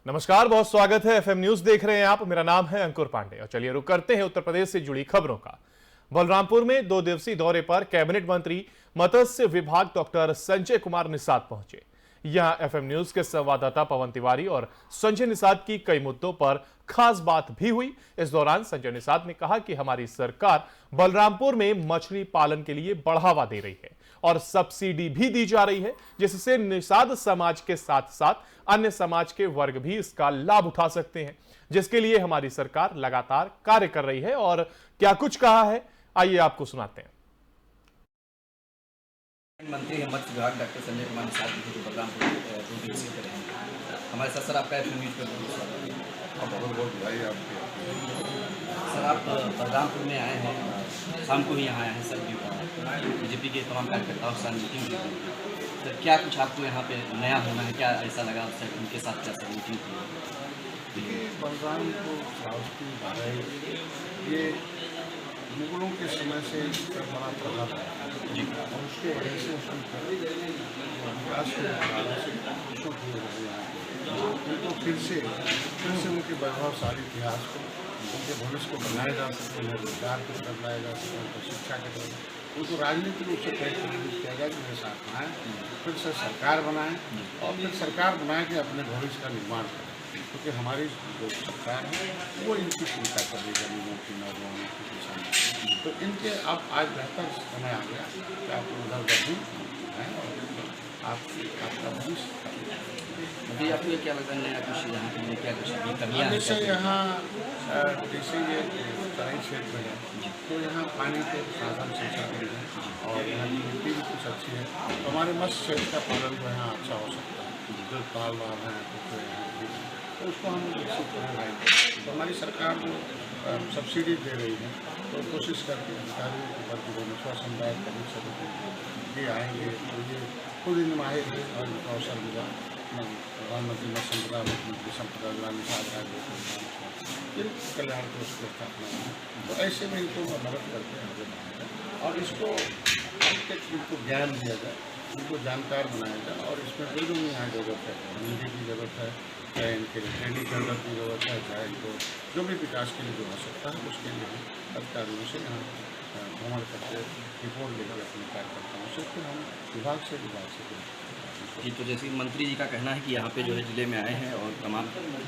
नमस्कार, बहुत स्वागत है। एफएम न्यूज देख रहे हैं आप। मेरा नाम है अंकुर पांडे और चलिए रुक करते हैं उत्तर प्रदेश से जुड़ी खबरों का। बलरामपुर में 2 दिवसीय दौरे पर कैबिनेट मंत्री मत्स्य विभाग डॉक्टर संजय कुमार निषाद पहुंचे। यहां एफएम न्यूज के संवाददाता पवन तिवारी और संजय निषाद की कई मुद्दों पर खास बात भी हुई। इस दौरान संजय निषाद ने कहा कि हमारी सरकार बलरामपुर में मछली पालन के लिए बढ़ावा दे रही है और सब्सिडी भी दी जा रही है, जिससे निषाद समाज के साथ साथ अन्य समाज के वर्ग भी इसका लाभ उठा सकते हैं, जिसके लिए हमारी सरकार लगातार कार्य कर रही है। और क्या कुछ कहा है, आइए आपको सुनाते हैं। मंत्री मत्स्य विभाग डॉक्टर संजय कुमार निषाद जी को बलरामपुर 2 दिवसीय पे रहेंगे। हमारे साथ सर आपका एफएम न्यूज पर बहुत स्वागत है। बहुत बहुत बधाई आपकी। सर आप बलरामपुर में आए हैं, शाम को ही यहाँ आए हैं सर। बीजेपी के तमाम कार्यकर्ताओं के साथ मीटिंग भी हुई। सर क्या कुछ आपको यहाँ पे नया होना है, क्या ऐसा लगा सर उनके साथ क्या सर मीटिंग की? देखिए, बलरामपुर श्रावस्ती बारह ये मुगलों के समय से बड़ा प्रभाव है जी, और उसके वजह से विकास के कारण से खुशों की उनको फिर से उनके वैभवशाली इतिहास को, उनके भविष्य को बनाया जा सके, उन्हें रोजगार की तरफ लाया जा सके, उनको शिक्षा की तरफ, उनको राजनीतिक रूप से प्रेरित किया जाए कि मेरे साथ आएँ, फिर से सरकार बनाएं और फिर सरकार बना के अपने भविष्य का निर्माण करें। क्योंकि हमारी जो सरकार है वो इनकी चिंता कर रही है, गरीबों की, नौजवानों की, किसानों की। तो इनके अब आज बेहतर समय आ गया कि आप उधर बढ़ी हैं और आपका भविष्य। अभी आपको क्या लगता है नया कुछ यहाँ के लिए क्या कुछ कमियाँ हैं? जैसे यहाँ जैसे ये तराई क्षेत्र है तो यहाँ पानी के साधन सिंचाई भी है और यहाँ की मिट्टी भी कुछ अच्छी है, तो हमारे मत्स्य क्षेत्र का पालन जो यहाँ अच्छा हो सकता है। जो ताल वाल हैं तो उसको हम विकसित करेंगे। तो हमारी सरकार जो सब्सिडी दे रही है तो कोशिश करके अधिकारियों के ऊपर जो मछुआ समुदाय कभी सभी ये आएंगे तो ये खुद इन माहिर और इनको अवसर मिला। प्रधानमंत्री मत्स्य संपदा, मुख्यमंत्री संपदा योजना, निषाद कल्याण को उसकी स्थापना है। तो ऐसे में इनको मदद करके आगे बढ़ाया और इसको इनको ज्ञान दिया जाए, इनको जानकार बनाया जाए और इसमें जो जो यहाँ जरूरत है, मंडी की जरूरत है, चाहे इनके लिए ट्रेनिंग सेंटर की जरूरत है, चाहे इनको जो भी विकास के लिए जो आवश्यकता है उसके लिए अधिकारियों से यहाँ भ्रमण करके रिपोर्ट लेकर अपने कार्यकर्ताओं से फिर हम विभाग से जी। तो जैसे मंत्री जी का कहना है कि यहाँ पे जो है जिले में आए हैं और तमाम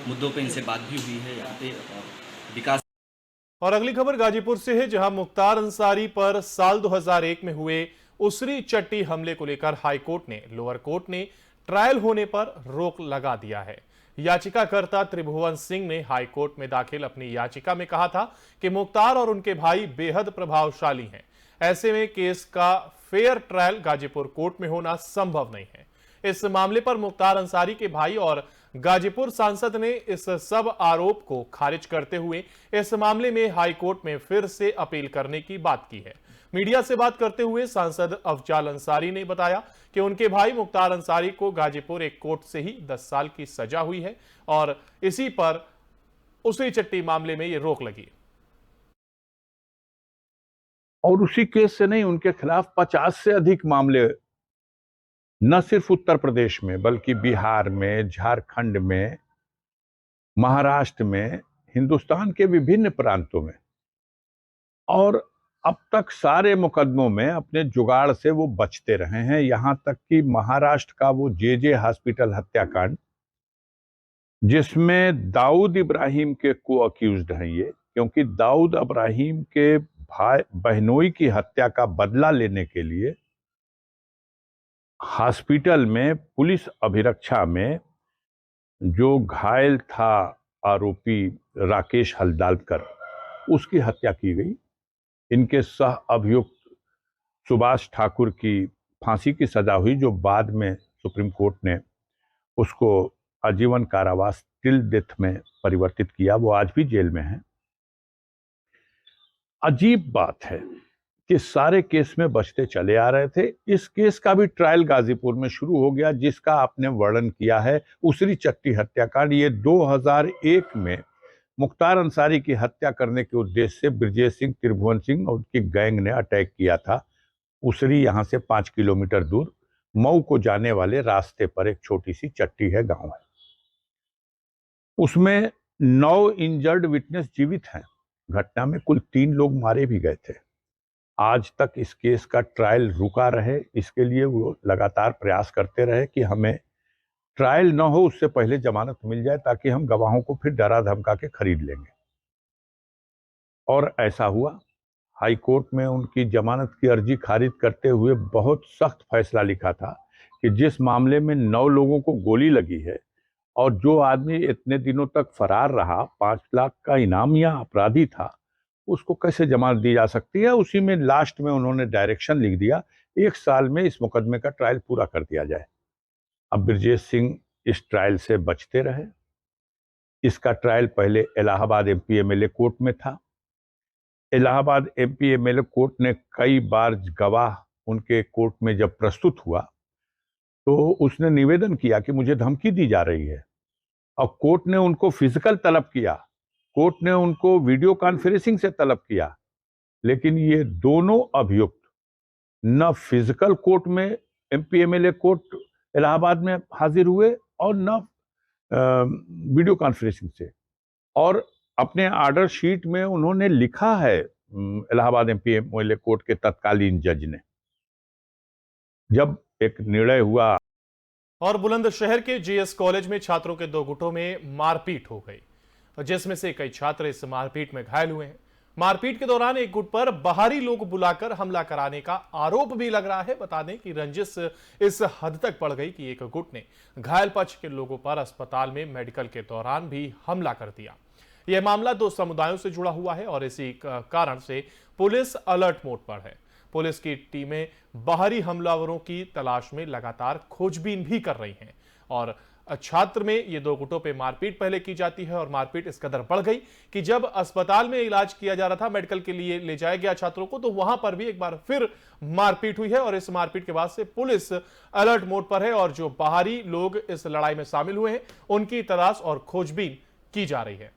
मुद्दों पे इनसे बात भी हुई है यहाँ पे और विकास। और अगली खबर गाजीपुर से है, जहां मुख्तार अंसारी पर साल 2001 में हुए उसरी चट्टी हमले को लेकर हाईकोर्ट ने लोअर कोर्ट ने ट्रायल होने पर रोक लगा दिया है। याचिकाकर्ता त्रिभुवन सिंह ने हाईकोर्ट में दाखिल अपनी याचिका में कहा था कि मुख्तार और उनके भाई बेहद प्रभावशाली हैं, ऐसे में केस का फेयर ट्रायल गाजीपुर कोर्ट में होना संभव नहीं है। इस मामले पर मुख्तार अंसारी के भाई और गाजीपुर सांसद ने इस सब आरोप को खारिज करते हुए इस मामले में हाईकोर्ट में फिर से अपील करने की बात की है। मीडिया से बात करते हुए सांसद अफजाल अंसारी ने बताया कि उनके भाई मुख्तार अंसारी को गाजीपुर एक कोर्ट से ही 10 साल की सजा हुई है और इसी पर उसरी चट्टी मामले में ये रोक लगी और उसी केस से नहीं, उनके खिलाफ 50 से अधिक मामले न सिर्फ उत्तर प्रदेश में बल्कि बिहार में, झारखंड में, महाराष्ट्र में, हिंदुस्तान के विभिन्न प्रांतों में, और अब तक सारे मुकदमों में अपने जुगाड़ से वो बचते रहे हैं। यहां तक कि महाराष्ट्र का वो जे हॉस्पिटल हत्याकांड, जिसमें दाऊद इब्राहिम के को अक्यूज्ड हैं ये, क्योंकि दाऊद इब्राहिम के भाई बहनोई की हत्या का बदला लेने के लिए हॉस्पिटल में पुलिस अभिरक्षा में जो घायल था आरोपी राकेश हल्दालकर, उसकी हत्या की गई। इनके सह अभियुक्त सुभाष ठाकुर की फांसी की सजा हुई, जो बाद में सुप्रीम कोर्ट ने उसको आजीवन कारावास टिल डेथ में परिवर्तित किया। वो आज भी जेल में है। अजीब बात है कि सारे केस में बचते चले आ रहे थे। इस केस का भी ट्रायल गाजीपुर में शुरू हो गया, जिसका आपने वर्णन किया है, उसरी चट्टी हत्याकांड। ये 2001 में मुख्तार अंसारी की हत्या करने के उद्देश्य से ब्रजेश सिंह, त्रिभुवन सिंह और उनकी गैंग ने अटैक किया था। उसरी यहां से 5 किलोमीटर दूर मऊ को जाने वाले रास्ते पर एक छोटी सी चट्टी है, गांव है। उसमें 9 इंजर्ड विटनेस जीवित हैं। घटना में कुल 3 लोग मारे भी गए थे। आज तक इस केस का ट्रायल रुका रहे, इसके लिए वो लगातार प्रयास करते रहे कि हमें ट्रायल न हो उससे पहले जमानत मिल जाए, ताकि हम गवाहों को फिर डरा धमका के खरीद लेंगे। और ऐसा हुआ। हाई कोर्ट में उनकी जमानत की अर्जी खारिज करते हुए बहुत सख्त फैसला लिखा था कि जिस मामले में 9 लोगों को गोली लगी है और जो आदमी इतने दिनों तक फरार रहा, 5 लाख का इनामिया अपराधी था, उसको कैसे जमानत दी जा सकती है। उसी में लास्ट में उन्होंने डायरेक्शन लिख दिया, 1 साल में इस मुकदमे का ट्रायल पूरा कर दिया जाए। अब ब्रजेश सिंह इस ट्रायल से बचते रहे। इसका ट्रायल पहले इलाहाबाद एमपी एमएलए कोर्ट में था। इलाहाबाद एमपी एमएलए कोर्ट ने कई बार गवाह उनके कोर्ट में जब प्रस्तुत हुआ तो उसने निवेदन किया कि मुझे धमकी दी जा रही है, और कोर्ट ने उनको फिजिकल तलब किया, कोर्ट ने उनको वीडियो कॉन्फ्रेंसिंग से तलब किया, लेकिन ये दोनों अभियुक्त न फिजिकल कोर्ट में एमपी एमएलए कोर्ट इलाहाबाद में हाजिर हुए और न वीडियो कॉन्फ्रेंसिंग से। और अपने ऑर्डर शीट में उन्होंने लिखा है, इलाहाबाद एमपी एमएलए कोर्ट के तत्कालीन जज ने, जब एक निर्णय हुआ। और बुलंदशहर के जीएस कॉलेज में छात्रों के 2 गुटों में मारपीट हो गई, जिसमें से कई छात्र इस मारपीट में घायल हुए हैं। मारपीट के दौरान एक गुट पर बाहरी लोग बुलाकर हमला कराने का आरोप भी लग रहा है। बता दें कि रंजिश इस हद तक बढ़ गई कि एक गुट ने घायल पक्ष के लोगों पर अस्पताल में मेडिकल के दौरान भी हमला कर दिया। यह मामला 2 समुदायों से जुड़ा हुआ है और इसी कारण से पुलिस अलर्ट मोड पर है। पुलिस की टीमें बाहरी हमलावरों की तलाश में लगातार खोजबीन भी कर रही हैं। और छात्र में ये 2 गुटों पे मारपीट पहले की जाती है और मारपीट इस कदर बढ़ गई कि जब अस्पताल में इलाज किया जा रहा था, मेडिकल के लिए ले जाया गया छात्रों को, तो वहां पर भी एक बार फिर मारपीट हुई है। और इस मारपीट के बाद से पुलिस अलर्ट मोड पर है और जो बाहरी लोग इस लड़ाई में शामिल हुए हैं उनकी तलाश और खोजबीन की जा रही है।